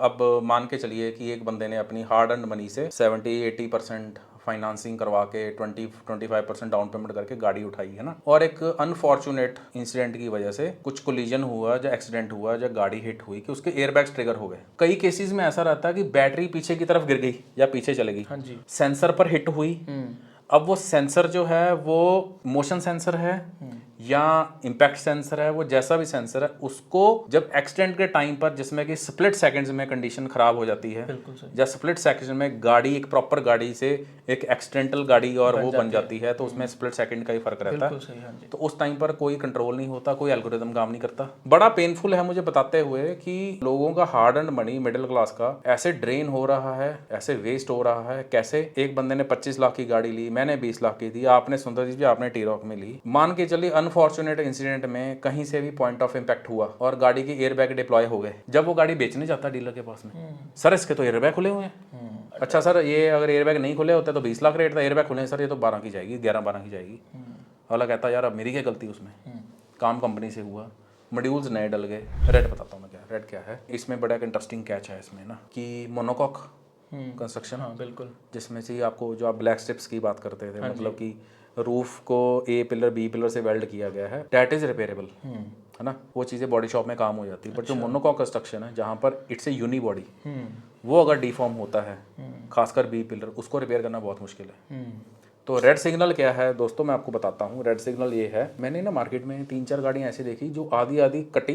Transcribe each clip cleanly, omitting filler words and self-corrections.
अब मान के चलिए कि एक बंदे ने अपनी हार्ड अर्न मनी से 70-80% फाइनेंसिंग करवा के 20-25% डाउन पेमेंट करके गाड़ी उठाई है ना, और एक अनफॉर्चुनेट इंसिडेंट की वजह से कुछ कोलिजन हुआ, जो एक्सीडेंट हुआ, जो गाड़ी हिट हुई कि उसके एयरबैग्स ट्रिगर हो गए। कई केसेस में ऐसा रहता है कि बैटरी पीछे की तरफ गिर गई या पीछे चले गई, हाँ जी। सेंसर पर हिट हुई। अब वो सेंसर जो है वो मोशन सेंसर है या इम्पैक्ट सेंसर है, वो जैसा भी सेंसर है, उसको जब एक्सीडेंट के टाइम पर, जिसमें कि स्प्लिट सेकंड्स में कंडीशन खराब हो जाती है, बिल्कुल सही। या स्प्लिट सेकंड में गाड़ी एक प्रॉपर गाड़ी से एक एक्सीडेंटल गाड़ी और वो बन जाती है, तो उसमें स्प्लिट सेकंड का ही फर्क रहता है। बिल्कुल सही। हाँ जी। तो उस टाइम पर कोई कंट्रोल नहीं होता, कोई एल्गोरिदम काम नहीं करता। बड़ा पेनफुल है मुझे बताते हुए कि लोगों का hard earn money, middle class का, ऐसे ड्रेन हो रहा है, ऐसे वेस्ट हो रहा है। कैसे? एक बंदे ने 25 लाख की गाड़ी ली, मैंने 20 लाख की दी, आपने सुंदर जी आपने टी-रॉक में ली। मान के चलिए अनफॉर्चुनेट इंसिडेंट में कहीं से भी पॉइंट ऑफ इम्पैक्ट हुआ और गाड़ी के एयरबैग डिप्लॉय हो गए। जब वो गाड़ी बेचने जाता डीलर के पास में, सर इसके तो एयरबैग खुले हुए हैं। अच्छा सर, ये अगर एयरबैग नहीं खुले होते तो 20 लाख रेट था, एयरबैग खुले हैं सर, ये तो 12 की जाएगी, 11-12 की जाएगी। अगला कहता यार अब मेरी क्या गलती उसमें, काम कंपनी से हुआ, मॉड्यूल्स नए डल गए। रेड बताता हूँ मैं क्या रेड क्या है। इसमें बड़ा एक इंटरेस्टिंग कैच है इसमें ना, कि मोनोकॉक कंस्ट्रक्शन, हाँ बिल्कुल। जिसमें से आपको जो आप ब्लैक स्ट्रिप्स की बात करते थे, मतलब कि रूफ को ए पिलर बी पिलर से वेल्ड किया गया है, डैट इज रिपेयरेबल, है ना, वो चीज़ें बॉडी शॉप में काम हो जाती है। बट जो मोनोकॉक कंस्ट्रक्शन है, जहाँ पर इट्स ए यूनी बॉडी, वो अगर डिफॉर्म होता है, खासकर बी पिलर, उसको रिपेयर करना बहुत मुश्किल है। तो रेड सिग्नल क्या है दोस्तों, मैं आपको बताता हूँ। रेड सिग्नल ये है, मैंने ना मार्केट में 3-4 गाड़ियाँ ऐसी देखी जो आधी आधी कटी,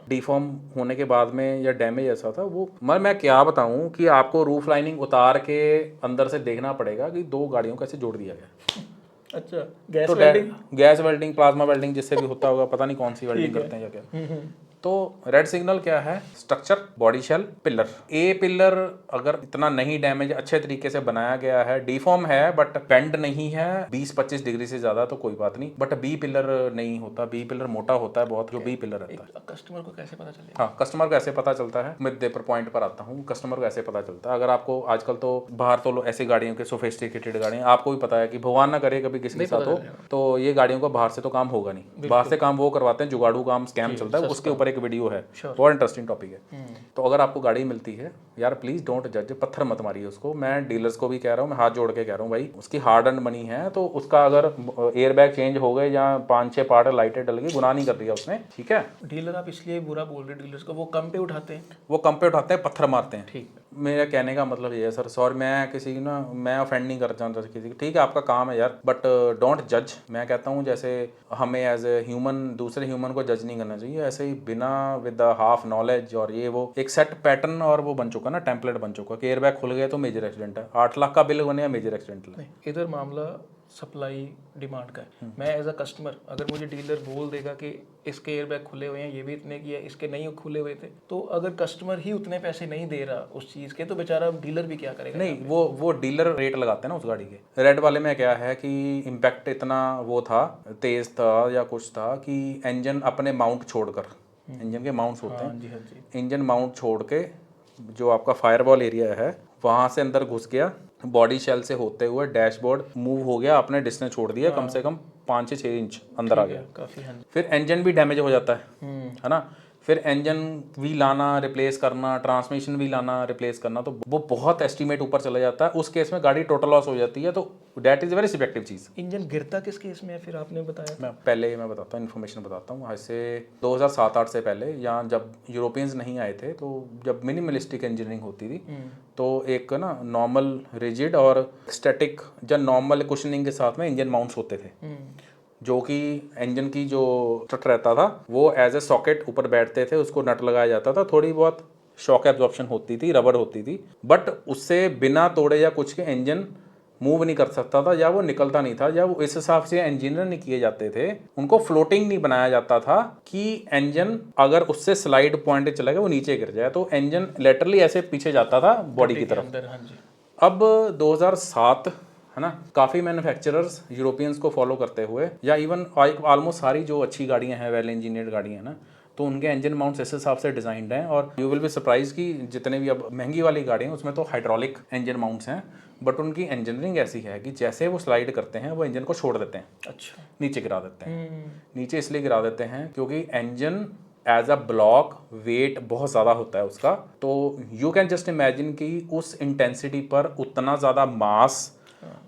डिफॉर्म होने के बाद में, या डैमेज ऐसा था वो। मैं क्या बताऊँ कि आपको रूफ लाइनिंग उतार के अंदर से देखना पड़ेगा कि 2 गाड़ियों को ऐसे जोड़ दिया गया। अच्छा, गैस तो welding. Gas welding, plasma welding, जिससे भी होता होगा, पता नहीं कौन सी वेल्डिंग करते हैं या क्या। तो रेड सिग्नल क्या है? Structure, body shell, pillar. A pillar अगर इतना नहीं डैमेज, अच्छे तरीके से बनाया गया है, डिफॉर्म है बट बेंड नहीं है 20-25 डिग्री से ज्यादा, तो कोई बात नहीं। बट बी पिलर नहीं होता, बी पिलर मोटा होता है बहुत, जो बी पिलर रहता है। कस्टमर को कैसे पता चलेगा? हाँ, कस्टमर को ऐसे पता चलता है, मुद्दे पर पॉइंट पर आता हूँ। कस्टमर को ऐसे पता चलता है, अगर आपको आजकल तो बाहर तो ऐसी गाड़ियों के सोफिस्टिकेटेड गाड़ियाँ, आपको भी पता है कि भगवान ना करे कभी किसी के साथ हो, तो ये गाड़ियों का बाहर से तो काम होगा नहीं। बाहर से काम वो करवाते हैं, जुगाड़ू काम, स्कैम चलता है, उसके ऊपर एक वीडियो है, बहुत इंटरेस्टिंग टॉपिक है। तो अगर आपको गाड़ी मिलती है यार, प्लीज डोंट जज, पत्थर मत मारिए उसको। मैं डीलर्स को भी कह रहा हूँ, मैं हाथ जोड़ के कह रहा हूँ, भाई उसकी हार्ड अर्न मनी है, तो उसका अगर एयरबैग चेंज हो गए या 5-6 पार्ट लाइटें डल गई, गुनाह नहीं कर दिया उसने, ठीक है। डीलर आप इसलिए बुरा बोल रहे डीलर्स को, वो कम पे उठाते हैं, वो कम पे उठाते हैं, पत्थर मारते हैं। ठीक। मेरा कहने का मतलब ये है सर, सॉरी, मैं किसी ना, मैं ऑफेंड नहीं करना चाहता किसी की, ठीक है आपका काम है यार, बट डोंट जज। मैं कहता हूँ जैसे हमें एज ए ह्यूमन दूसरे ह्यूमन को जज नहीं करना चाहिए, ऐसे ही बिना विद हाफ नॉलेज और ये वो एक सेट पैटर्न और वो बन चुका ना, टेम्पलेट बन चुका कि एयरबैग खुल गए तो मेजर एक्सीडेंट है, 8 लाख का बिल बने या मेजर एक्सीडेंट है। इधर मामला सप्लाई डिमांड का है। मैं एज अ कस्टमर, अगर मुझे डीलर बोल देगा कि इसके एयरबैग खुले हुए हैं, ये भी इतने की है, इसके नहीं खुले हुए थे, तो अगर कस्टमर ही उतने पैसे नहीं दे रहा उस चीज़ के, तो बेचारा डीलर भी क्या करेगा? नहीं, वो डीलर रेट लगाते हैं ना उस गाड़ी के। रेड वाले में क्या है कि इम्पैक्ट इतना वो था, तेज था या कुछ था, कि इंजन अपने माउंट छोड़कर, इंजन के माउंट्स होते हाँ जी, हाँ हैं, जी। इंजन माउंट छोड़ के जो आपका फायरवॉल एरिया है वहाँ से अंदर घुस गया, बॉडी शेल से होते हुए डैशबोर्ड मूव हो गया, आपने डिस्टेंस छोड़ दिया कम से कम 5 से 6 इंच अंदर आ गया, काफ़ी। हाँ जी। फिर इंजन भी डैमेज हो जाता है ना, फिर इंजन भी लाना रिप्लेस करना, ट्रांसमिशन भी लाना रिप्लेस करना, तो वो बहुत एस्टीमेट ऊपर चला जाता है। उस केस में गाड़ी टोटल लॉस हो जाती है, तो that is very subjective cheese. Engine गिरता किस केस में है फिर आपने बताया? मैं बताता हूँ, इन्फॉर्मेशन बताता हूँ। ऐसे 2007-8 से पहले, या जब यूरोपियंस नहीं आए थे, तो जब मिनिमलिस्टिक इंजीनियरिंग होती थी, तो एक ना नॉर्मल रिजिड और स्टैटिक या नॉर्मल कुशनिंग के साथ में इंजन माउंट्स होते थे, जो कि इंजन की जो स्ट्रट रहता था वो एज ए सॉकेट ऊपर बैठते थे, उसको नट लगाया जाता था, थोड़ी बहुत शॉक एब्जॉर्प्शन होती थी, रबर होती थी, बट उससे बिना तोड़े या कुछ के इंजन मूव नहीं कर सकता था, या वो निकलता नहीं था, या वो इस हिसाब से इंजीनियर नहीं किए जाते थे, उनको फ्लोटिंग नहीं बनाया जाता था कि इंजन अगर उससे स्लाइड पॉइंट चला गया वो नीचे गिर जाए, तो इंजन लेटरली ऐसे पीछे जाता था बॉडी की तरफ। हाँ जी। अब 2007 है ना, काफ़ी मैन्युफैक्चरर्स यूरोपियंस को फॉलो करते हुए, या इवन ऑलमोस्ट सारी जो अच्छी गाड़ियां हैं, वेल इंजीनियर्ड गाड़ियां हैं ना, तो उनके इंजन माउंट्स इस हिसाब से डिजाइंड हैं, और यू विल बी सरप्राइज कि जितने भी अब महंगी वाली गाड़ियां हैं उसमें तो हाइड्रोलिक इंजन माउंट्स हैं, बट उनकी इंजीनियरिंग ऐसी है कि जैसे वो स्लाइड करते हैं वो इंजन को छोड़ देते हैं, अच्छा। नीचे गिरा देते हैं। नीचे इसलिए गिरा देते हैं क्योंकि engine as a block weight बहुत ज़्यादा होता है उसका, तो यू कैन जस्ट इमेजिन कि उस इंटेंसिटी पर उतना ज़्यादा मास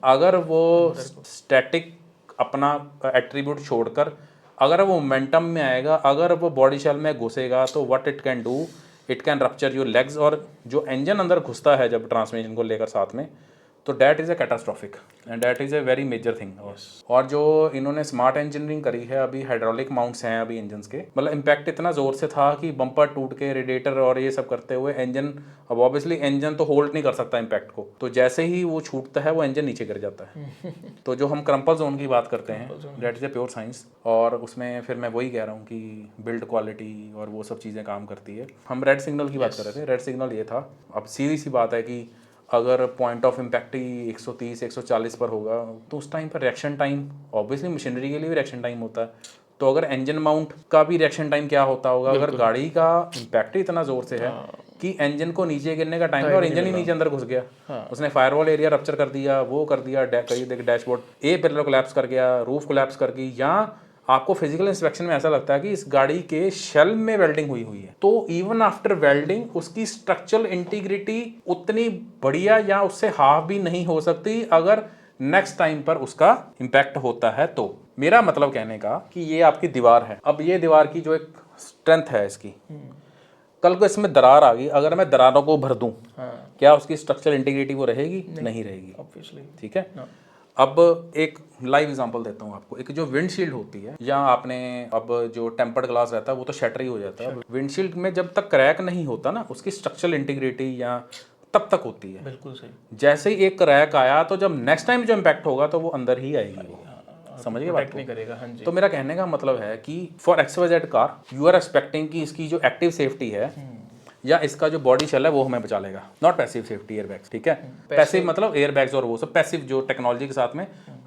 अगर वो स्टैटिक अपना एट्रीब्यूट छोड़कर अगर वो मोमेंटम में आएगा, अगर वो बॉडी शेल में घुसेगा, तो what it can do, it can rupture your legs. और जो इंजन अंदर घुसता है जब ट्रांसमिशन को लेकर साथ में, तो that is a catastrophic and that is a very major thing. और जो इन्होंने स्मार्ट इंजीनियरिंग करी है, अभी हाइड्रोलिक माउंट्स हैं अभी इंजन्स के, मतलब इम्पैक्ट इतना ज़ोर से था कि बम्पर टूट के रेडिएटर और ये सब करते हुए इंजन, अब ऑब्वियसली इंजन तो होल्ड नहीं कर सकता इम्पैक्ट को, तो जैसे ही वो छूटता है वो इंजन नीचे गिर जाता है। तो जो हम क्रम्पल जोन की बात करते हैं, that is a pure science. और उसमें फिर मैं वही कह रहा हूँ कि बिल्ड क्वालिटी और वो सब चीज़ें काम करती है। हम रेड सिग्नल की बात कर रहे थे, रेड सिग्नल ये था, अब सीधी सी बात है कि अगर पॉइंट ऑफ इम्पैक्ट ही 130 140 पर होगा, तो उस टाइम पर रिएक्शन टाइम, ऑब्वियसली मशीनरी के लिए भी रिएक्शन टाइम होता है, तो अगर इंजन माउंट का भी रिएक्शन टाइम क्या होता होगा, अगर गाड़ी का इम्पैक्ट ही इतना जोर से है कि इंजन को नीचे गिरने का टाइम है और इंजन ही नीचे अंदर घुस गया, उसने फायरवॉल एरिया रप्चर कर दिया, वो कर दिया, कहीं देख डैशबोर्ड ए पिलर कोलैप्स कर गया, रूफ कोलैप्स कर गई, या आपको फिजिकल इंस्पेक्शन में ऐसा लगता है कि इस गाड़ी के शेल में वेल्डिंग हुई है, तो इवन आफ्टर वेल्डिंग उसकी स्ट्रक्चरल इंटीग्रिटी उतनी बढ़िया या उससे हाफ भी नहीं हो सकती अगर नेक्स्ट टाइम पर उसका इम्पैक्ट होता है। तो मेरा मतलब कहने का कि ये आपकी दीवार है, अब ये दीवार की जो एक स्ट्रेंथ है इसकी, कल को इसमें दरार आ गई, अगर मैं दरारों को भर दूं, क्या उसकी स्ट्रक्चरल इंटीग्रिटी वो रहेगी? नहीं रहेगी, ऑब्वियसली। ठीक है। अब एक लाइव एग्जांपल देता हूँ आपको, एक जो विंडशील्ड होती है, या आपने अब जो टेम्पर्ड ग्लास रहता है वो तो शटर ही हो जाता है, विंडशील्ड में जब तक क्रैक नहीं होता ना, उसकी स्ट्रक्चरल इंटीग्रिटी या तब तक होती है। बिल्कुल सही। जैसे ही एक क्रैक आया, तो जब नेक्स्ट टाइम जो इम्पैक्ट होगा तो वो अंदर ही आएगी, वो समझ गए बात को? नहीं करेगा। हाँ जी। तो मेरा कहने का मतलब है कि for XYZ car you are expecting कि इसकी जो एक्टिव सेफ्टी है या इसका जो बॉडी शेल है वो हमें बचा लेगा, नॉट पैसिव सेफ्टी एयरबैग्स, ठीक है। पैसिव मतलब एयरबैग्स और वो सब, पैसिव जो टेक्नोलॉजी के साथ में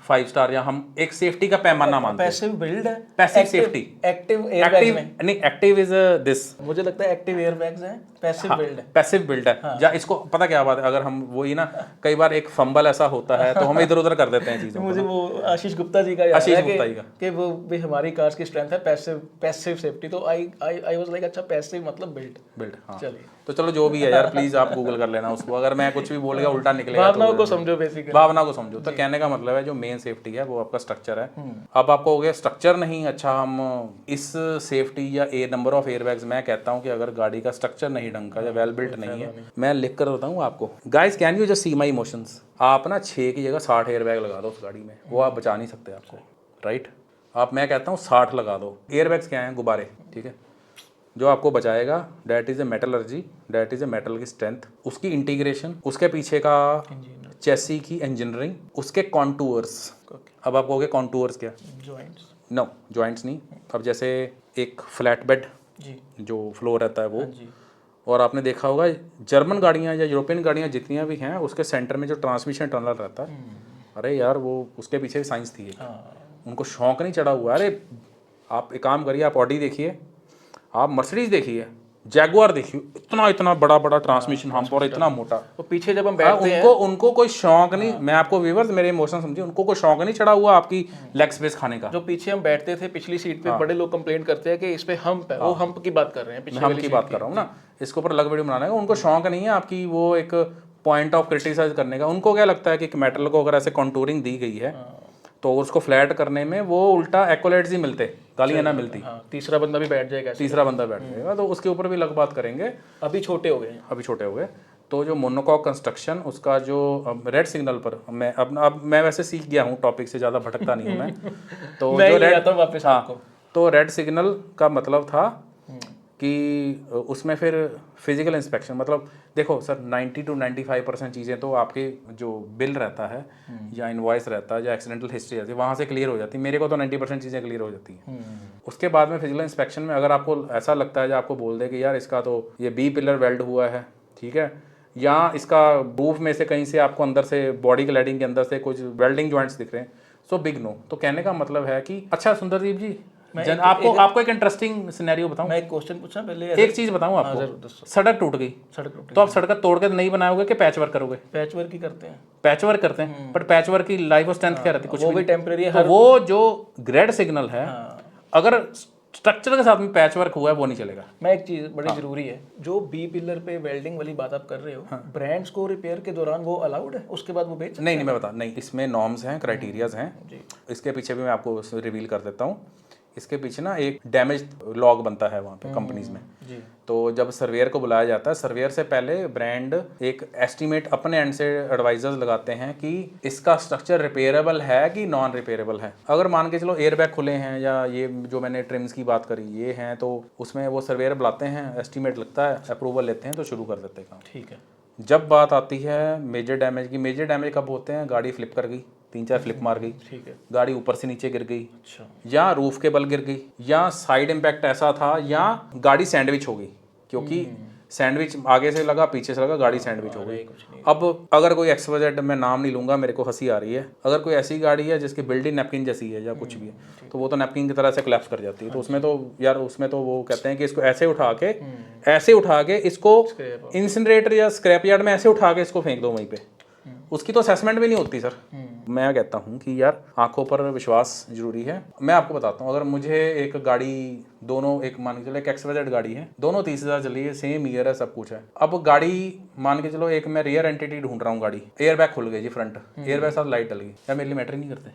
5 स्टार या हम एक सेफ्टी का पैमाना मानते हैं। पैसिव बिल्ड है, पैसिव सेफ्टी, एक्टिव एयरबैग में नहीं, एक्टिव इज दिस, मुझे लगता है एक्टिव एयरबैग्स हैं, पैसिव बिल्ड है। पैसिव बिल्ड है या इसको पता क्या बात है, अगर हम वही ना, कई बार एक फंबल ऐसा होता है तो हम इधर उधर कर देते हैं चीज़ों को। मुझे वो आशीष गुप्ता जी का याद आशीष है गुप्ता जी का कि वो भी हमारी कार्स की स्ट्रेंथ है पैसिव सेफ्टी, तो आई वाज लाइक अच्छा पैसिव मतलब बिल्ड। हाँ, चलिए, तो चलो जो भी है यार, प्लीज आप गूगल कर लेना उसको, अगर मैं कुछ भी बोल गया उल्टा निकलेगा भावनाओं को समझो, बेसिकली भावना को समझो। तो कहने का मतलब है जो मेन सेफ्टी है वो आपका स्ट्रक्चर है। अब आपको हो गया स्ट्रक्चर नहीं अच्छा, हम इस सेफ्टी या नंबर ऑफ एयरबैग्स, मैं कहता हूँ कि अगर गाड़ी का स्ट्रक्चर नहीं ढंग का या वेल बिल्ट नहीं है, मैं लिख कर बताऊँ आपको, guys can you just see my emotions, आप ना 6 की जगह 60 एयरबैग लगा दो उस गाड़ी में, वो आप बचा नहीं सकते आपको, राइट। आप, मैं कहता हूँ 60 लगा दो। एयरबैग्स क्या हैं? गुब्बारे, ठीक है, जो आपको बचाएगा, that is a metallurgy, that is a metal की स्ट्रेंथ, उसकी इंटीग्रेशन, उसके पीछे का चेसी की इंजीनियरिंग, उसके कॉन्टूर्स। अब आप कहोगे कॉन्टूर्स क्या? जॉइंट्स। नो, जॉइंट्स नहीं। अब जैसे एक फ्लैट बेड जो फ्लोर रहता है वो, और आपने देखा होगा जर्मन गाड़ियाँ या यूरोपियन गाड़ियाँ जितनियाँ भी हैं, उसके सेंटर में जो ट्रांसमिशन टनल रहता है, अरे यार वो उसके पीछे भी साइंस थी एक। उनको शौक नहीं चढ़ा हुआ। अरे आप एक काम करिए, आप ऑडी देखिए, आप मर्सिडीज देखिए, जैगुआर देखिए, इतना बड़ा ट्रांसमिशन हम्प और इतना मोटा, तो पीछे जब हम बैठते हैं उनको कोई शौक नहीं, मैं आपको व्यूअर्स मेरे इमोशन समझिए, उनको कोई शौक नहीं चढ़ा हुआ आपकी लेग स्पेस खाने का। जो पीछे हम बैठते थे पिछली सीट पे, बड़े लोग कंप्लेंट करते हैं कि इस पे हम्प है, वो हम्प की बात कर रहे हैं, पिछले हम्प की बात कर रहा हूँ ना, इसके ऊपर अलग वीडियो बनाने का। उनको शौक नहीं है आपकी वो एक पॉइंट ऑफ क्रिटिसाइज करने का। उनको क्या लगता है कि मेटल को अगर ऐसे कॉन्टूरिंग दी गई है तो उसको फ्लैट करने में वो उल्टा एक्कोलेट्स ही मिलते, गालियां ना मिलती। तीसरा बंदा भी बैठ जाएगा, तीसरा बंदा बैठ जाएगा, तो उसके ऊपर भी अलग बात करेंगे। अभी छोटे हो गए हैं, अभी छोटे हो गए। तो जो मोनोकॉक कंस्ट्रक्शन, उसका जो रेड सिग्नल पर, मैं अब मैं वैसे सीख गया हूँ, टॉपिक से ज़्यादा भटकता नहीं हूँ मैं। तो मैं जो रेड वापस आपको, तो रेड सिग्नल का मतलब था कि उसमें फिर फिजिकल इंस्पेक्शन, मतलब देखो सर 90 to 95% चीज़ें तो आपके जो बिल रहता है या इनवॉइस रहता है या एक्सीडेंटल हिस्ट्री रहती है वहाँ से क्लियर हो जाती है। मेरे को तो 90% चीज़ें क्लियर हो जाती हैं। उसके बाद में फिजिकल इंस्पेक्शन में अगर आपको ऐसा लगता है, जो आपको बोल दे कि यार इसका तो ये बी पिलर वेल्ड हुआ है, ठीक है, या इसका रूफ में से कहीं से आपको अंदर से बॉडी क्लैडिंग के अंदर से कुछ वेल्डिंग जॉइंट्स दिख रहे हैं, सो बिग नो। तो कहने का मतलब है कि अच्छा सुंदरदीप जी, आपको एक इंटरेस्टिंग सिनेरियो बताऊं। मैं एक क्वेश्चन पूछना पहले, एक चीज बताऊं आपको, सड़क टूट गई, तो आप सड़क तोड़ के नहीं बनाओगे कि पैच वर्क करोगे? पैच वर्क ही करते हैं, पैच वर्क करते हैं, बट पैच वर्क की लाइफ और स्ट्रेंथ क्या रहती है? कुछ वो भी टेम्परेरी है। वो जो ग्रेड सिग्नल है, अगर स्ट्रक्चर के साथ में पैच वर्क हुआ है वो नहीं चलेगा। मैं एक चीज बड़ी जरूरी है, जो बी पिलर पे वेल्डिंग वाली बात आप कर रहे हो, ब्रांड्स को रिपेयर के दौरान वो अलाउड है, उसके बाद वो बेच सकते नहीं, मैं बता नहीं, इसमें नॉर्म्स हैं, क्राइटेरियाज हैं। जी। इसके पीछे भी मैं आपको रिवील कर देता हूँ। इसके पीछे ना एक डैमेज लॉग बनता है वहाँ पे कंपनीज में। जी। तो जब सर्वेयर को बुलाया जाता है, सर्वेयर से पहले ब्रांड एक एस्टीमेट अपने एंड से एडवाइजर्स लगाते हैं कि इसका स्ट्रक्चर रिपेयरेबल है कि नॉन रिपेयरेबल है। अगर मान के चलो एयर बैग खुले हैं या ये जो मैंने ट्रिम्स की बात करी ये हैं, तो उसमें वो सर्वेयर बुलाते हैं, एस्टीमेट लगता है, अप्रूवल लेते हैं, तो शुरू कर देते हैं काम। ठीक है। जब बात आती है मेजर डैमेज की, मेजर डैमेज कब होते हैं? गाड़ी फ्लिप कर गई, 3-4 फ्लिप मार गई, ठीक है। गाड़ी ऊपर से नीचे गिर गई, अच्छा। या रूफ के बल गिर गई, या साइड इम्पैक्ट ऐसा था, या गाड़ी सैंडविच हो गई, क्योंकि सैंडविच आगे से लगा पीछे से लगा, गाड़ी सैंडविच हो गई। अब अगर कोई XYZ, मैं नाम नहीं लूंगा, मेरे को हंसी आ रही है, अगर कोई ऐसी गाड़ी है जिसकी बिल्डिंग नैपकिन जैसी है या कुछ भी है, तो वो तो नैपकिन की तरह से कोलैप्स कर जाती है। तो उसमें तो यार, उसमें तो वो कहते हैं कि इसको ऐसे उठा के इसको इंसिनरेटर या स्क्रैप यार्ड में ऐसे उठा के इसको फेंक दो वहीं पे, उसकी तो असेसमेंट भी नहीं होती सर। मैं कहता हूँ कि यार आंखों पर विश्वास जरूरी है। मैं आपको बताता हूँ, अगर मुझे एक गाड़ी, दोनों एक मान के चलो एक XYZ गाड़ी है, दोनों 30,000 चली है, सेम ईयर है, सब कुछ है। अब गाड़ी मान के चलो एक मैं रियर एंटिटी ढूंढ रहा हूँ, गाड़ी एयर बैग खुल गई जी, फ्रंट एयर बैग साथ लाइट डल गई, यार मेरे लिए मैटर ही नहीं करते।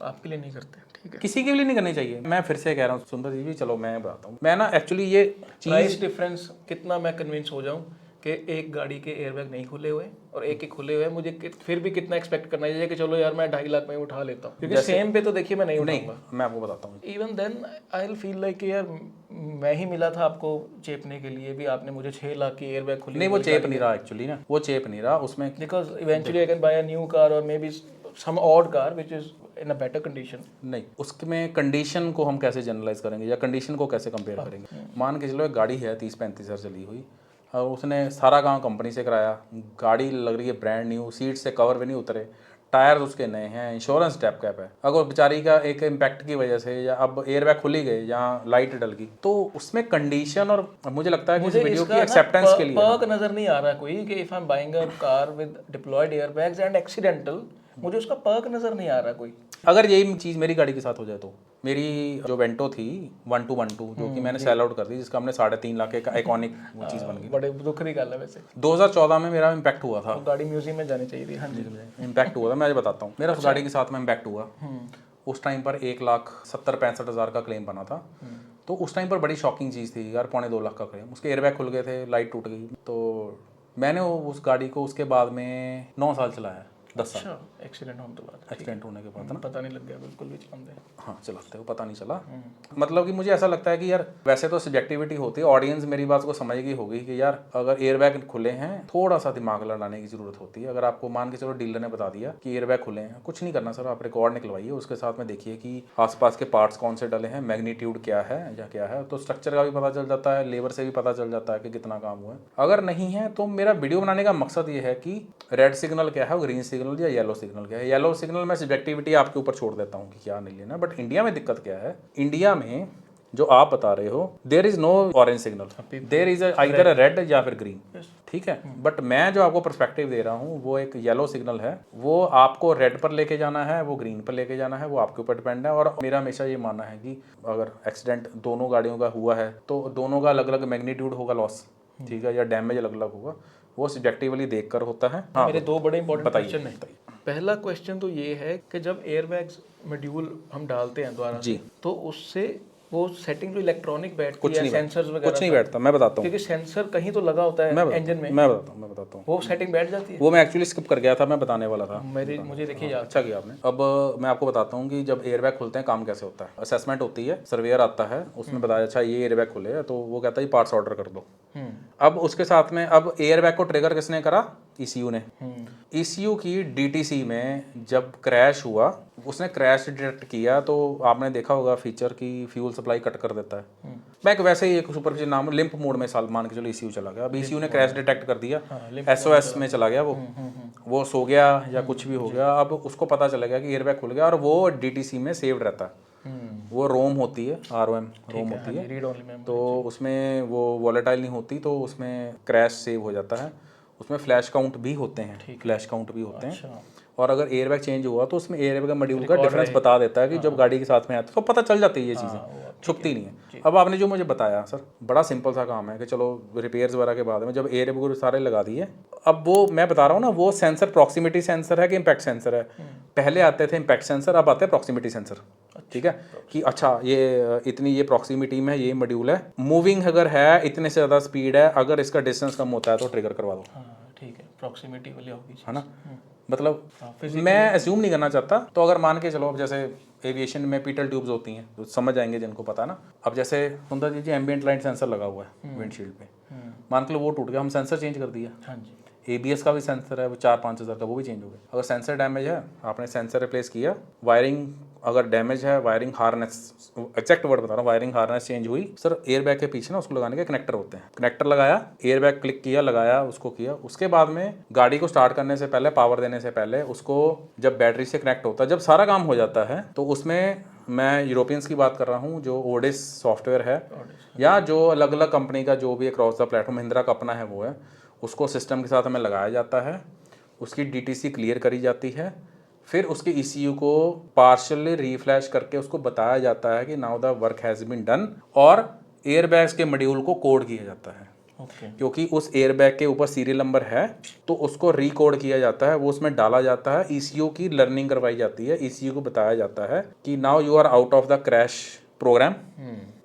आपके लिए नहीं करते, ठीक है। किसी के लिए नहीं करनी चाहिए। मैं फिर से कह रहा हूँ सुंदर जी भी, चलो मैं बताता हूँ, मैं ना एक्चुअली ये प्राइस डिफरेंस कितना मैं कन्विंस हो जाऊं कि एक गाड़ी के एयरबैग नहीं खुले हुए और एक ही खुले हुए, मुझे फिर भी कितना एक्सपेक्ट करना चाहिए कि चलो यार मैं 2.5 लाख में उठा लेता हूँ, क्योंकि सेम पे तो देखिए मैं नहीं उठाऊंगा। मैं आपको बताता हूँ, even then I will feel like यार मैं ही मिला था आपको चेपने के लिए भी, आपने मुझे 6 लाख की एयरबैग खुली। नहीं वो चेप नहीं रहा एक्चुअली ना, वो चेप नहीं रहा उसमें, because eventually I can buy a new car or may be some odd car which is in a better condition. नहीं, उसमें कंडीशन को हम कैसे जनरलाइज करेंगे या कंडीशन को कैसे कंपेयर करेंगे? मान के चलो एक गाड़ी है 30-35 हज़ार चली हुई और उसने सारा काम कंपनी से कराया, गाड़ी लग रही है ब्रांड न्यू, सीट से कवर भी नहीं उतरे, टायर उसके नए हैं, इंश्योरेंस टैप कैप है, अगर बेचारी का एक इम्पैक्ट की वजह से या अब एयरबैग खुली गए या लाइट डल गई, तो उसमें कंडीशन, और मुझे लगता है कि इस वीडियो की एक्सेप्टेंस के लिए पर्क नजर नहीं आ रहा कोई कि if I am buying a car with deployed airbags and accidental, मुझे उसका पर्क नजर नहीं आ रहा कोई। अगर यही चीज़ मेरी गाड़ी के साथ हो जाए तो, मेरी जो वेंटो थी 1212 जो कि मैंने सेल आउट कर दी, जिसका हमने 3.5 लाख का आइकॉनिक वो चीज़ बन गई, बड़े दुख की गल है वैसे। 2014 में मेरा इम्पैक्ट हुआ था, गाड़ी म्यूजियम में जानी चाहिए थी। हाँ जी, इम्पैक्ट हुआ था, मैं आज बताता हूँ मेरा उस गाड़ी के साथ में इम्पैक्ट हुआ। उस टाइम पर 1,70,65,000 का क्लेम बना था, तो उस टाइम पर बड़ी शॉकिंग चीज़ थी यार, 2.25 लाख का क्लेम, उसके एयरबैग खुल गए थे, लाइट टूट गई, तो मैंने उस गाड़ी को उसके बाद में 9 साल चलाया, 10 साल। अच्छा, एक्सीडेंट होने के बाद, एक्सीडेंट होने के बाद ना, पता नहीं लग गया बिल्कुल भी चलाते हैं। हाँ चलाते हो पता नहीं चला। मतलब कि मुझे ऐसा लगता है कि यार वैसे तो सब्जेक्टिविटी होती है, ऑडियंस मेरी बात को समझ गई होगी कि यार अगर एयरबैग खुले हैं थोड़ा सा दिमाग लड़ाने की जरूरत होती है। अगर आपको मान के चलो डीलर ने बता दिया कि एयरबैग खुले हैं, कुछ नहीं करना सर, आप रिकॉर्ड निकलवाइए, उसके साथ में देखिए कि आसपास के पार्ट्स कौन से डले हैं, मैग्नीट्यूड क्या है या क्या है, तो स्ट्रक्चर का भी पता चल जाता है, लेबर से भी पता चल जाता है कि कितना काम हुआ है। अगर नहीं है तो मेरा वीडियो बनाने का मकसद ये है कि रेड सिग्नल क्या है, ग्रीन सिग्नल या येलो सिग्नल क्या है। येलो सिग्नल मैं सब्जेक्टिविटी आपके ऊपर छोड़ देता हूँ कि क्या नहीं लेना, बट इंडिया में दिक्कत क्या है, इंडिया में जो आप बता रहे हो there is no orange signal, there is either red या फिर ग्रीन, ठीक है। बट मैं जो आपको पर्सपेक्टिव दे रहा हूँ वो एक येलो सिग्नल है, वो आपको रेड पर लेके जाना है, वो ग्रीन पर लेके जाना है, वो आपके ऊपर डिपेंड है। और मेरा हमेशा ये मानना है कि अगर एक्सीडेंट दोनों गाड़ियों का हुआ है तो दोनों का अलग अलग मैग्नीट्यूड होगा लॉस, ठीक है, या डैमेज अलग अलग होगा, वो सब्जेक्टिवली देखकर होता है। हाँ, मेरे दो बड़े इंपॉर्टेंट क्वेश्चन हैं। बताइए। पहला क्वेश्चन तो ये है कि जब एयरबैग्स मॉड्यूल हम डालते हैं दोबारा जी, तो उससे वो सेटिंग जो इलेक्ट्रॉनिक बैठती है, सेंसर्स वगैरह, कुछ नहीं बैठता, मैं बताता हूँ, क्योंकि सेंसर कहीं तो लगा होता है इंजन में, मैं बताता हूँ वो सेटिंग बैठ जाती है। वो मैं एक्चुअली स्किप कर गया था, मैं बताने वाला था, मुझे देखिए याद, अच्छा किया आपने। अब मैं आपको बताता हूँ कि जब एयरबैग खुलते हैं काम कैसे होता है। असेसमेंट होती है, सर्वेयर आता है, उसमें बताया अच्छा ये एयरबैग खुले हैं, तो वो कहता है पार्ट्स ऑर्डर कर दो। अब उसके साथ में अब एयरबैग को ट्रिगर किसने करा? ECU ने। ECU की DTC में जब क्रैश हुआ, उसने क्रैश डिटेक्ट किया, तो आपने देखा होगा फीचर की फ्यूल सप्लाई कट कर देता है। मैं एक वैसे ही एक सुपरफिशियल नाम लिंप मोड में साल मान के चलो ECU चला गया, अब ECU ने क्रैश डिटेक्ट कर दिया, SOS में चला गया, वो सो गया या कुछ भी हो गया। अब उसको पता चला गया कि एयरबैग खुल गया और वो DTC में सेव्ड रहता है, वो रोम होती है, ROM रोम होती है, तो उसमें वो वॉलेटाइल नहीं होती, तो उसमें क्रैश सेव हो जाता है। उसमें फ्लैश काउंट भी होते हैं, फ्लैश काउंट भी होते हैं। और अगर एयरबैग चेंज हुआ तो उसमें एयरबैग का मॉड्यूल का डिफरेंस बता देता है कि जब गाड़ी के साथ में आता है तो पता चल जाती है ये चीज़ें, छुपती नहीं है। अब आपने जो मुझे बताया सर, बड़ा सिंपल सा काम है कि चलो रिपेयर्स वगैरह के बाद में जब एयर बैग सारे लगा दिए, अब वो मैं बता रहा हूँ ना, वो सेंसर प्रॉक्सिमिटी सेंसर है कि इम्पैक्ट सेंसर है। पहले आते थे इम्पैक्ट सेंसर, अब आते हैं प्रॉक्सिमिटी सेंसर। ठीक है कि अच्छा ये इतनी ये प्रॉक्सिमिटी में ये मॉड्यूल है, मूविंग अगर है इतने से ज़्यादा स्पीड है, अगर इसका डिस्टेंस कम होता है तो ट्रिगर करवा दो। हाँ ठीक है, प्रॉक्सिमिटी वाली होगी है ना। मतलब मैं एज्यूम नहीं करना चाहता, तो अगर मान के चलो अब जैसे एविएशन में पीटल ट्यूब्स होती हैं, तो समझ जाएंगे जिनको पता है ना। अब जैसे सुंदर जी एम्बिएंट लाइट सेंसर लगा हुआ है विंडशील्ड पे, मान के लो वो टूट गया, हम सेंसर चेंज कर दिया। हाँ जी, ABS का भी सेंसर है वो 4-5 हज़ार का, वो भी चेंज हो गया। अगर सेंसर डैमेज है, आपने सेंसर रिप्लेस किया, वायरिंग अगर डैमेज है, वायरिंग हार्नेस, एग्जैक्ट वर्ड बता रहा हूँ, वायरिंग हार्नेस चेंज हुई सर, एयर बैग के पीछे ना उसको लगाने के कनेक्टर होते हैं, कनेक्टर लगाया, एयर बैग क्लिक किया, लगाया, उसको किया, उसके बाद में गाड़ी को स्टार्ट करने से पहले, पावर देने से पहले उसको जब बैटरी से कनेक्ट होता है, जब सारा काम हो जाता है, तो उसमें मैं यूरोपियंस की बात कर रहा हूँ, जो ओडिस सॉफ्टवेयर है या जो अलग अलग कंपनी का जो भी अक्रॉस द प्लेटफॉर्म, महिंद्रा का अपना है वो है, उसको सिस्टम के साथ हमें लगाया जाता है, उसकी DTC क्लियर करी जाती है, फिर उसके ECU को पार्शियली रीफ्लैश करके उसको बताया जाता है कि now the work has been done, और एयरबैग्स के मॉड्यूल को कोड किया जाता है। क्योंकि उस एयरबैग के ऊपर सीरियल नंबर है, तो उसको रिकोड किया जाता है, वो उसमें डाला जाता है, ECU की लर्निंग करवाई जाती है, ECU को बताया जाता है कि now you are out of the crash program,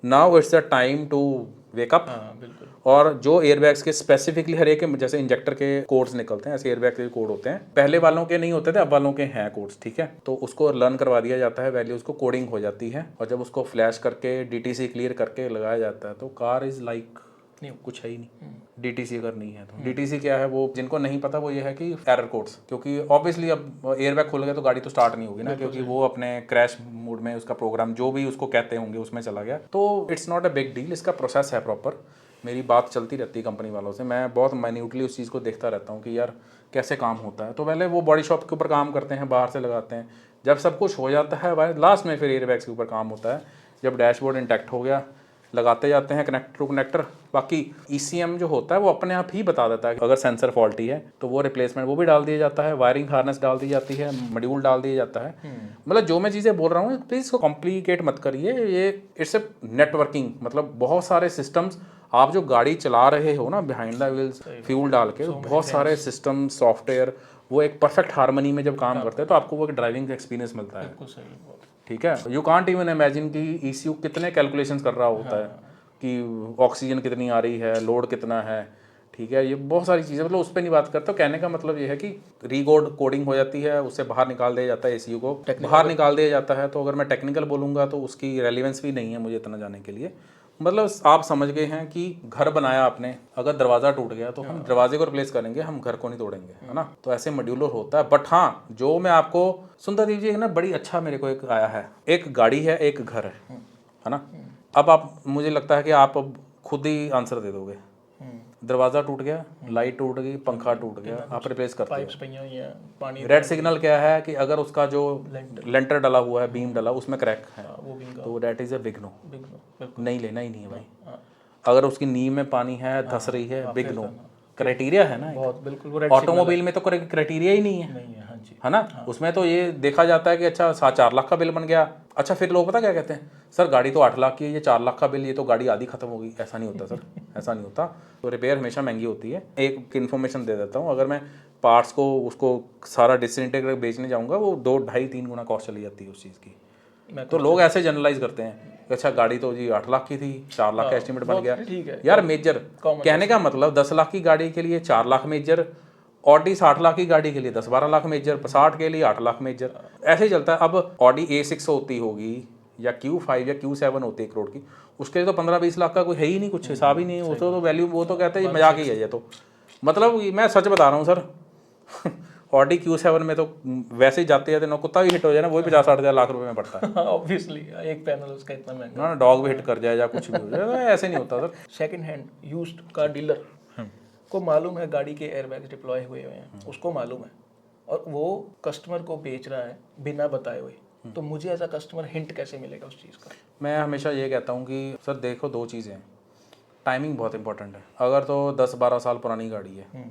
now it's the time to wake up. बिल्कुल। और जो एयरबैग्स के स्पेसिफिकली हर एक, जैसे इंजेक्टर के कोड्स निकलते हैं, ऐसे एयरबैग के कोड होते हैं, पहले वालों के नहीं होते थे, अब वालों के हैं कोड्स। ठीक है, तो उसको लर्न करवा दिया जाता है, वैल्यूज को कोडिंग हो जाती है, और जब उसको फ्लैश करके DTC क्लियर करके लगाया जाता है, तो कार इज लाइक नहीं, कुछ है ही नहीं। DTC अगर नहीं है तो DTC क्या है, वो जिनको नहीं पता वो ये है कि एरर कोड्स, क्योंकि ऑब्वियसली अब एयरबैग खुल गया तो गाड़ी तो स्टार्ट नहीं होगी ना, क्योंकि वो अपने क्रैश मोड में उसका प्रोग्राम जो भी उसको कहते होंगे उसमें चला गया। तो it's not a big deal, इसका प्रोसेस है प्रॉपर। मेरी बात चलती रहती है कंपनी वालों से, मैं बहुत माइन्यूटली उस चीज़ को देखता रहता हूँ कि यार कैसे काम होता है। तो पहले वो बॉडी शॉप के ऊपर काम करते हैं, बाहर से लगाते हैं, जब सब कुछ हो जाता है लास्ट में फिर एयरबैग्स के ऊपर काम होता है। जब डैशबोर्ड इंटैक्ट हो गया, लगाते जाते हैं कनेक्टर टू कनेक्टर। बाकी ECM जो होता है वो अपने आप ही बता देता है कि अगर सेंसर फॉल्टी है तो वो रिप्लेसमेंट वो भी डाल दिया जाता है, वायरिंग हार्नेस डाल दी जाती है, मॉड्यूल डाल दिया जाता है। मतलब जो मैं चीज़ें बोल रहा हूँ प्लीज़ इसको कॉम्प्लिकेट मत करिए, ये इट्स ए नेटवर्किंग, मतलब बहुत सारे सिस्टम्स आप जो गाड़ी चला रहे हो ना बिहाइंड द व्हील्स फ्यूल डाल के, बहुत सारे सिस्टम सॉफ्टवेयर वो एक परफेक्ट हार्मनी में जब काम करते हैं तो आपको वो एक ड्राइविंग एक्सपीरियंस मिलता है। बिल्कुल सही बात। ठीक है, यू कांट इवन इमेजिन कि ECU कितने कैलकुलेशंस कर रहा होता है कि ऑक्सीजन कितनी आ रही है, लोड कितना है। ठीक है, ये बहुत सारी चीज़ें, मतलब उस पर नहीं बात करता। कहने का मतलब ये है कि रीकोड कोडिंग हो जाती है, उससे बाहर निकाल दिया जाता है, ECU को बाहर निकाल दिया जाता है। तो अगर मैं टेक्निकल बोलूँगा तो उसकी रेलिवेंस भी नहीं है मुझे इतना जाने के लिए। मतलब आप समझ गए हैं कि घर बनाया आपने, अगर दरवाज़ा टूट गया तो हम दरवाजे को रिप्लेस करेंगे, हम घर को नहीं तोड़ेंगे, है ना। तो ऐसे मॉड्यूलर होता है। बट हाँ, जो मैं आपको सुंदर देव जी एक ना बड़ी अच्छा मेरे को एक आया है, एक गाड़ी है एक घर है ना। अब आप, मुझे लगता है कि आप अब खुद ही आंसर दे दोगे। दरवाज़ा टूट गया, लाइट टूट गई, पंखा टूट गया, आप रिप्लेस करते पाइप्स पईयां हुई हैं, पानी हो। रेड सिग्नल क्या है कि अगर उसका जो लेंटर डला हुआ है, बीम डला, उसमें क्रैक है, वो भी तो that is a big no, बिल्कुल नहीं लेना ही नहीं है भाई। अगर उसकी नींव में पानी है, धस रही है, बिग नो, क्राइटेरिया है ना। बहुत बिल्कुल, वो ऑटोमोबाइल में तो क्राइटेरिया ही नहीं है, नहीं है। हाँ जी, है ना। उसमें तो ये देखा जाता है कि अच्छा 4 लाख का बिल बन गया, अच्छा फिर लोग पता क्या कहते हैं, सर गाड़ी तो 8 लाख की है, ये 4 लाख का बिल, ये तो गाड़ी आधी खत्म होगी। ऐसा नहीं होता सर, ऐसा नहीं होता। तो रिपेयर हमेशा महंगी होती है। एक इन्फॉर्मेशन दे देता हूँ, अगर मैं पार्ट्स को उसको सारा डिसइंटीग्रेट बेचने जाऊँगा, वो 2, 2.5, 3 गुना कॉस्ट चली जाती है उस चीज़ की। तो लोग ऐसे जनरलाइज करते हैं, अच्छा गाड़ी तो जी 8 लाख की थी, 4 लाख का एस्टिमेट बन गया। ठीक है यार मेजर कहने का मतलब 10 लाख की गाड़ी के लिए 4 लाख मेजर, ऑडी 60 लाख की गाड़ी के लिए 10-12 लाख मेजर, 60 के लिए 8 लाख मेजर, ऐसे ही चलता है। अब ऑडी A6 होती होगी या Q5 या Q7 होती है 1 करोड़ की, उसके लिए तो 15-20 लाख का कोई है ही नहीं, कुछ हिसाब ही नहीं है। वो तो वैल्यू, वो तो कहते हैं मजाक ही है ये तो। मतलब मैं सच बता रहा हूँ सर ऑडी Q7 में तो वैसे ही जाते जाते ना कुत्ता भी हिट हो जाए ना, वही 50-60 लाख रुपए में पड़ता है। ऑब्वियसली एक पैनल उसका इतना महंगा, ना डॉग भी हिट कर जाए या कुछ भी हो जाए, तो ऐसे नहीं होता sir. Second hand used car dealer को मालूम है गाड़ी के एयरबैग्स डिप्लॉय हुए हुए हैं, उसको मालूम है, और वो कस्टमर को बेच रहा है बिना बताए हुए। तो मुझे एज अ कस्टमर हिंट कैसे मिलेगा उस चीज़ का? मैं हमेशा ये कहता हूँ कि सर देखो, 2 चीज़ें हैं, टाइमिंग बहुत इंपॉर्टेंट है। अगर तो 10-12 साल पुरानी गाड़ी है,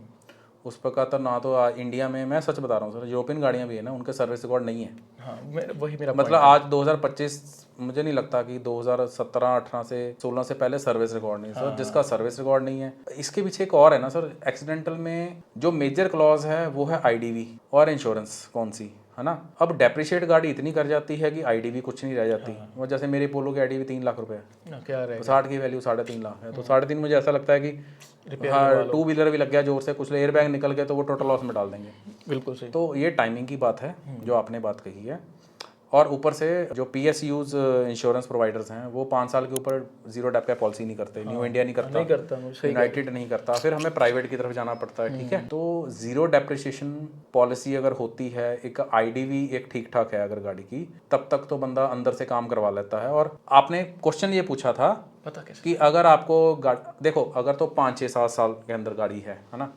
उस प्रकार तो ना तो इंडिया में, मैं सच बता रहा हूँ सर, यूरोपियन गाड़ियाँ भी है ना, उनके सर्विस रिकॉर्ड नहीं है। हाँ वही मेरा मतलब आज 2025, मुझे नहीं लगता कि 2017, 18 से 16 से पहले सर्विस रिकॉर्ड नहीं सर। जिसका सर्विस रिकॉर्ड नहीं है, इसके पीछे एक और है ना सर, एक्सीडेंटल में जो मेजर क्लॉज है वो है आईडीवी और इंश्योरेंस कौन सी है ना। अब डेप्रिशिएट गाड़ी इतनी कर जाती है कि आईडीवी कुछ नहीं रह जाती। वो जैसे मेरे पोलो की आईडीवी 3 लाख रुपए है, क्या तो रहेगा 60 की वैल्यू 3.5 लाख है, तो 3.5 मुझे ऐसा लगता है कि हाँ, टू व्हीलर भी लग गया जोर से, कुछ एयर बैग निकल गए तो वो टोटल लॉस में डाल देंगे। बिल्कुल सही। तो ये टाइमिंग की बात है जो आपने बात कही है। और ऊपर से जो PSUs इंश्योरेंस प्रोवाइडर्स हैं वो 5 साल के ऊपर जीरो डेप का पॉलिसी नहीं करते। न्यू इंडिया नहीं करता, यूनाइटेड नहीं करता, फिर हमें प्राइवेट की तरफ जाना पड़ता है। ठीक है, तो जीरो डेप्रिसिएशन पॉलिसी अगर होती है, एक आईडीवी एक ठीक ठाक है अगर गाड़ी की, तब तक तो बंदा अंदर से काम करवा लेता है। और आपने क्वेश्चन ये पूछा था पता कैसे कि अगर आपको देखो, अगर तो 5-6-7 साल के अंदर गाड़ी है ना,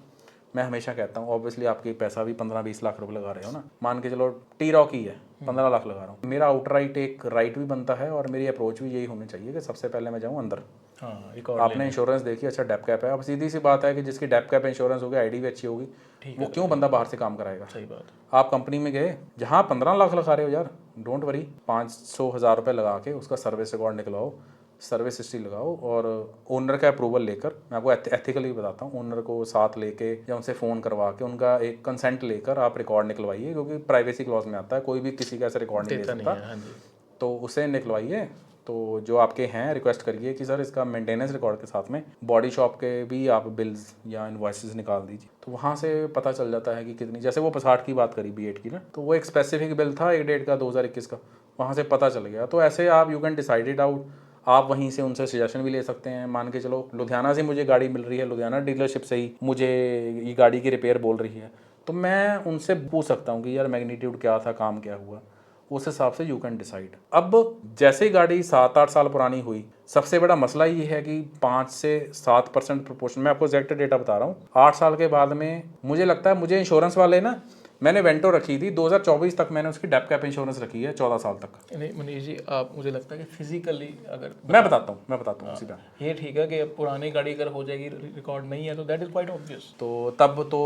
मैं हमेशा कहता हूँ ऑब्वियसली आपकी पैसा भी 15-20 लाख रुपए लगा रहे हो ना, मान के चलो टी रॉक ही है 15 लाख लगा रहा हूँ, मेरा आउटराइट एक राइट भी बनता है और मेरी अप्रोच भी यही होनी चाहिए कि सबसे पहले मैं जाऊँ अंदर। हाँ रिकॉर्ड आपने इंश्योरेंस देखी, अच्छा डेप कैप है, अब सीधी सी बात है कि जिसकी डेप कैप इंश्योरेंस होगी, आईडी भी अच्छी होगी, वो क्यों बंदा बाहर से काम कराएगा। सही बात। आप कंपनी में गए जहाँ 15 लाख लगा रहे हो यार, डोंट वरी, 500,000 रुपये लगा के उसका सर्विस रिकॉर्ड निकलवाओ, सर्विस हिस्ट्री लगाओ, और ओनर का अप्रूवल लेकर, मैं आपको एथिकली बताता हूँ, ओनर को साथ लेके या उनसे फ़ोन करवा के उनका एक कंसेंट लेकर आप रिकॉर्ड निकलवाइए, क्योंकि प्राइवेसी क्लॉज में आता है, कोई भी किसी का ऐसा रिकॉर्ड नहीं ले सकता। तो उसे निकलवाइए। तो जो आपके हैं रिक्वेस्ट करिए कि सर इसका मेंटेनेंस रिकॉर्ड के साथ में बॉडी शॉप के भी आप बिल्स या इनवॉइसेस निकाल दीजिए, तो वहाँ से पता चल जाता है कि कितनी, जैसे वो पसाट की बात करी B8 की ना, तो वो एक स्पेसिफिक बिल था एक डेट का 2021 का, वहाँ से पता चल गया। तो ऐसे आप you can decide it out, आप वहीं से उनसे सजेशन भी ले सकते हैं। मान के चलो लुधियाना से मुझे गाड़ी मिल रही है, लुधियाना डीलरशिप से ही मुझे ये गाड़ी की रिपेयर बोल रही है, तो मैं उनसे पूछ सकता हूँ कि यार मैग्नीट्यूड क्या था, काम क्या हुआ, उस हिसाब से यू कैन डिसाइड। अब जैसे ही गाड़ी 7-8 साल पुरानी हुई, सबसे बड़ा मसला ये है कि 5 से 7% प्रोपोर्शन, मैं आपको एग्जैक्ट डेटा बता रहा हूँ, 8 साल के बाद में मुझे लगता है, मुझे इंश्योरेंस वाले ना, मैंने वेंटो रखी थी 2024 तक, मैंने उसकी डेप कैप इंश्योरेंस रखी है 14 साल तक। नहीं मनीष जी, आप, मुझे लगता है कि फिजिकली अगर मैं बताता हूँ सीधा, ये ठीक है कि पुरानी गाड़ी अगर हो जाएगी, रिकॉर्ड नहीं है, तो दैट इज क्वाइट ऑब्वियस। तो तब तो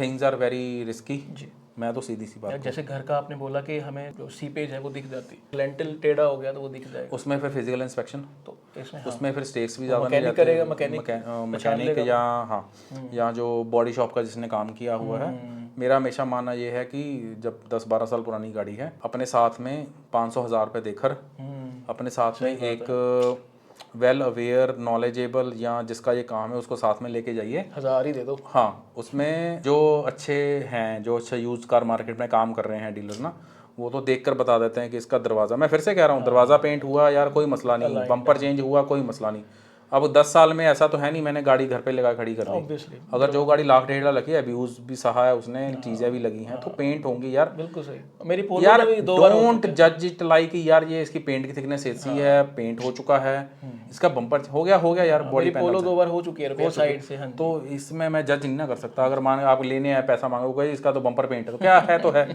थिंग्स आर वेरी रिस्की जी। मैं तो सीधी सी बात, जैसे घर का आपने बोला कि हमें जो सीपेज है वो दिख जाती, लेंटल टेढ़ा हो गया तो वो दिख जाएगा, उसमें फिर फिजिकल इंस्पेक्शन, तो इसमें उसमें फिर स्टेक्स भी ज़्यादा नहीं मैकेनिक करेगा, मैकेनिक या हाँ, या जो बॉडी शॉप का जिसने काम किया हुआ है। मेरा हमेशा मानना ये है कि जब 10-12 साल पुरानी गाड़ी है, अपने साथ में 500,000 रुपये देकर, अपने साथ में एक वेल अवेयर नॉलेजेबल या जिसका ये काम है उसको साथ में लेके जाइए। 1000 ही दे दो। हाँ, उसमें जो अच्छे हैं, जो अच्छा यूज कार मार्केट में काम कर रहे हैं डीलर ना, वो तो देखकर बता देते हैं कि इसका दरवाज़ा, मैं फिर से कह रहा हूँ, दरवाज़ा पेंट हुआ यार कोई मसला नहीं, बम्पर चेंज हुआ कोई मसला नहीं। अब 10 साल में ऐसा तो है नहीं मैंने गाड़ी घर पे लगा खड़ी कर दी, अगर जो गाड़ी 1,00,000-1,50,000 लगी, अब्यूज भी सहा है उसने, चीज़ें भी लगी हैं, तो पेंट होंगी यार। बिल्कुल सही। मेरी पोलो यार में भी 2 बार डोंट जज इट लाइक यार ये इसकी पेंट की थिकनेस ऐसी है, पेंट हो चुका है, इसका बम्पर हो गया यार, बॉडी पैनल पोलो 2 बार हो चुकी है रिपेयर साइड से। तो इसमें मैं जज नहीं ना कर सकता। अगर मान आप लेने आए, पैसा मांगोगे, इसका तो बम्पर पेंट है, तो क्या है, तो है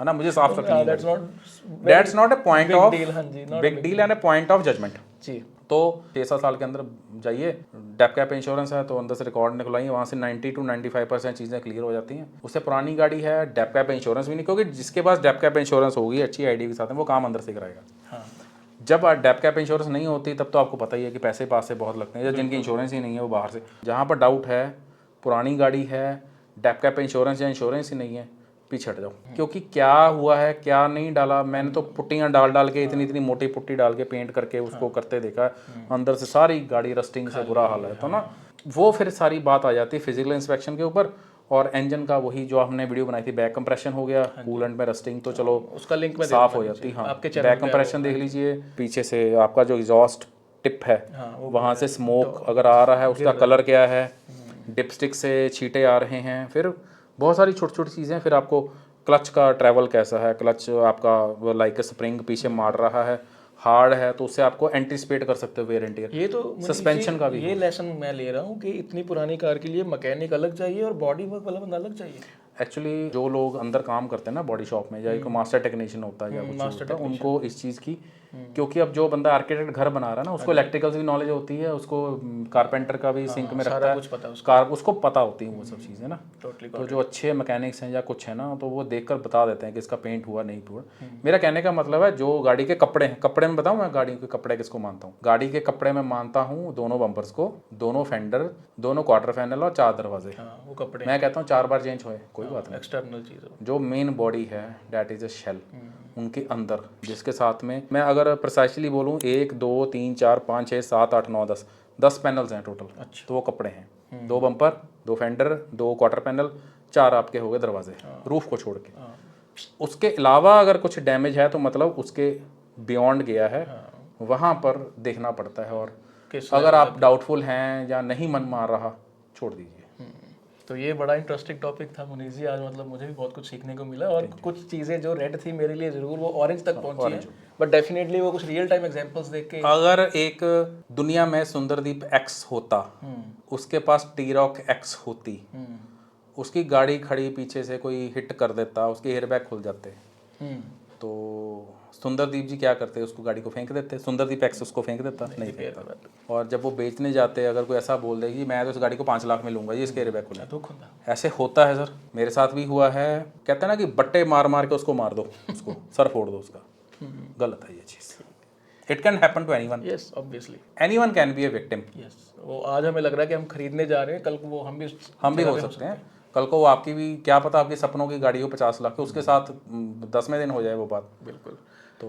ना, मुझे साफ रखनी है। That's not a point of big deal and a point of judgement जी। तो 6-7 साल के अंदर जाइए, डेप कैप इंश्योरेंस है तो अंदर से रिकॉर्ड निकलवाइए, वहाँ से 90-95% चीज़ें क्लियर हो जाती हैं। उससे पुरानी गाड़ी है, डेप कैप इंश्योरेंस भी नहीं, क्योंकि जिसके पास डेप कैप इंश्योरेंस होगी अच्छी आईडी के साथ में, वो काम अंदर से कराएगा। हाँ। जब डेप कैप इंश्योरेंस नहीं होती तब तो आपको पता ही है कि पैसे पास से बहुत लगते हैं, जिनकी इंश्योरेंस ही नहीं है वो बाहर से। जहाँ पर डाउट है, पुरानी गाड़ी है, डेप कैप इंश्योरेंस या इंश्योरेंस ही नहीं है, पीछे हट जाओ, क्योंकि क्या हुआ है क्या नहीं डाला, मैंने तो पुट्टियाँ डाल के इतनी मोटी पुट्टी डाल के पेंट करके उसको करते देखा है, अंदर से सारी गाड़ी रस्टिंग से बुरा हाल है। तो ना वो फिर सारी बात आ जाती है फिजिकल इंस्पेक्शन के ऊपर। और इंजन का वही जो हमने वीडियो बनाई थी, बैक कंप्रेशन हो गया, कूलेंट में रस्टिंग, तो चलो उसका लिंक में साफ हो जाती है। हाँ, बैक कंप्रेशन देख लीजिए, पीछे से आपका जो एग्जॉस्ट टिप है वहाँ से स्मोक अगर आ रहा है, उसका कलर क्या है, डिपस्टिक से छींटे आ रहे हैं, फिर बहुत सारी छोटी छोटी चीज़ें। फिर आपको क्लच का ट्रैवल कैसा है, क्लच आपका लाइक स्प्रिंग पीछे मार रहा है, हार्ड है, तो उससे आपको एंटिसिपेट कर सकते हो वेयर एंड टियर। ये तो सस्पेंशन का भी ये लेसन मैं ले रहा हूँ कि इतनी पुरानी कार के लिए मैकेनिक अलग चाहिए और बॉडी वर्क वाला बंदा अलग चाहिए। एक्चुअली जो लोग अंदर काम करते हैं ना बॉडी शॉप में, या एक मास्टर टेक्नीशियन होता है या कुछ होता है, उनको इस चीज़ की क्योंकि अब जो बंदा आर्किटेक्ट घर बना रहा है ना, उसको इलेक्ट्रिकल की नॉलेज होती है, उसको कारपेंटर का भी सिंक में रखता सारा है, कुछ पता है उसको। कार उसको पता होती है वो सब चीज़ें ना। टोटली तो जो अच्छे मैकेनिक्स हैं या कुछ है ना, तो वो देखकर बता देते हैं कि इसका पेंट हुआ नहीं हुआ। मेरा कहने का मतलब है जो गाड़ी के कपड़े हैं, कपड़े में बताऊं मैं गाड़ी के कपड़े किसको मानता हूँ? गाड़ी के कपड़े में मानता हूँ दोनों बम्पर्स को, दोनों फेंडर, दोनों क्वार्टर पैनल और 4 दरवाजे। हाँ वो कपड़े मैं कहता हूँ 4 बार चेंज होए कोई बात नहीं। एक्सटर्नल चीज़ हो। जो मेन बॉडी है डैट इज अ शेल, उनके अंदर जिसके साथ में मैं अगर प्रिसाइसली बोलूँ 1 2 3 4 5 6 7 8 9 10 पैनल्स हैं टोटल। अच्छा। तो वो कपड़े हैं, 2 बम्पर, 2 फेंडर, 2 क्वार्टर पैनल, 4 आपके हो गए दरवाजे रूफ को छोड़ के। उसके अलावा अगर कुछ डैमेज है तो मतलब उसके बियॉन्ड गया है, वहाँ पर देखना पड़ता है। और अगर आप डाउटफुल हैं या नहीं मन मार रहा, छोड़ दीजिए। तो ये बड़ा इंटरेस्टिंग टॉपिक था मुनीष जी, आज मतलब मुझे भी बहुत कुछ सीखने को मिला, और कुछ चीज़ें जो रेड थी मेरे लिए ज़रूर वो ऑरेंज तक पहुंची हैं, बट डेफिनेटली वो कुछ रियल टाइम एग्जांपल्स देख के। अगर एक दुनिया में सुंदरदीप एक्स होता, उसके पास टी-रॉक एक्स होती, उसकी गाड़ी खड़ी पीछे से कोई हिट कर देता, उसके एयरबैग खुल जाते, तो सुंदरदीप जी क्या करते? उसको गाड़ी को फेंक देते। सुंदरदीप एक्स उसको फेंक देता? नहीं फेंकता। और जब वो बेचने जाते, अगर कोई ऐसा बोल दे कि मैं तो इस गाड़ी को 5 लाख में लूंगा, ये इसके एयरबैग खुले, दुख होता। ऐसे होता है सर, मेरे साथ भी हुआ है। कहते हैं ना कि बट्टे मार मार के उसको मार दो, उसको सर फोड़ दो उसका। गलत है ये चीज़। It can happen to anyone. Yes obviously anyone can be a victim. Yes. वो आज हमें लग रहा है कि हम खरीदने जा रहे हैं, कल को वो हम भी हो सकते हैं। कल को वो आपकी भी क्या पता, आपकी सपनों की गाड़ी हो 50 लाख की, उसके साथ 10वें दिन हो जाए वो बात। बिल्कुल। तो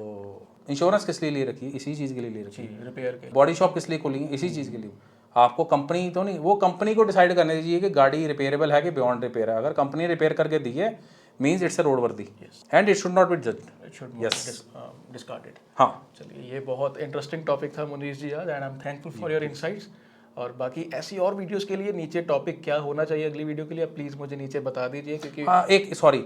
इंश्योरेंस किस लिए ले रखी है? इसी चीज़ के लिए ले रखी है। रिपेयर के। बॉडी शॉप किस लिए खोली है? इसी चीज़ के लिए। आपको कंपनी तो नहीं, वो कंपनी को डिसाइड करने दीजिए कि गाड़ी रिपेयरेबल है कि बियॉन्ड रिपेयर है। अगर कंपनी रिपेयर करके दी है, मीन्स इट्स अ रोड वर्दी and it should not be judged. Yes, discarded. हाँ। चलिए, ये बहुत इंटरेस्टिंग टॉपिक था मुनीष जी आज, and I am thankful for your insights. और बाकी ऐसी और वीडियोस के लिए नीचे टॉपिक क्या होना चाहिए अगली वीडियो के लिए, प्लीज़ मुझे नीचे बता दीजिए, क्योंकि हाँ, एक सॉरी,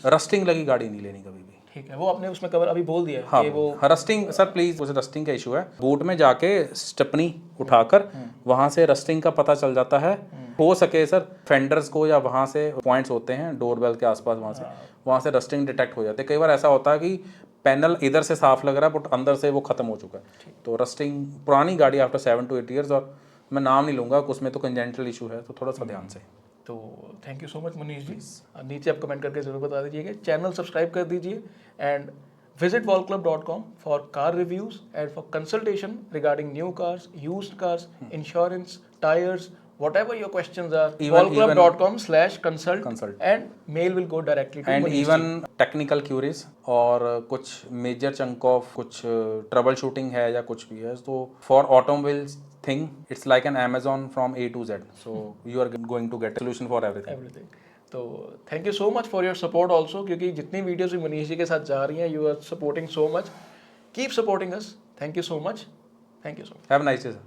रस्टिंग लगी गाड़ी नहीं लेनी कभी भी। ठीक है, वो आपने उसमें कवर अभी बोल दिया है। हाँ, कि वो रस्टिंग सर प्लीज, उसे रस्टिंग का इशू है। बूट में जाके स्टेपनी उठाकर वहां से रस्टिंग का पता चल जाता है। हो सके सर फेंडर्स को, या वहां से पॉइंट्स होते हैं डोरबेल के आसपास, वहां से रस्टिंग डिटेक्ट हो जाते हैं। कई बार ऐसा होता है कि पैनल इधर से साफ लग रहा है बट अंदर से वो खत्म हो चुका है। तो रस्टिंग पुरानी गाड़ी आफ्टर 7 to 8 ईयर्स, और मैं नाम नहीं लूंगा, उसमें तो कंजेंटल इशू है, तो थोड़ा सा ध्यान से। तो thank you so much Manish ji. नीचे आप कमेंट करके जरूर बता दीजिएगा, चैनल सब्सक्राइब कर दीजिए, and visit wallclub.com for car reviews and for consultation regarding new cars, used cars, insurance, tires, whatever your questions are. wallclub.com/consult and mail will go directly to and Manish even technical queries और कुछ major chunk of कुछ troubleshooting है या कुछ भी है, तो फॉर automobiles thing it's like an Amazon from A to Z, so you are going to get solution for everything. तो thank you so much for your support also, क्योंकि जितनी वीडियोस भी मनीष जी के साथ जा रही हैं, you are supporting so much, keep supporting us. Thank you so much, thank you so much. Have a nice day sir.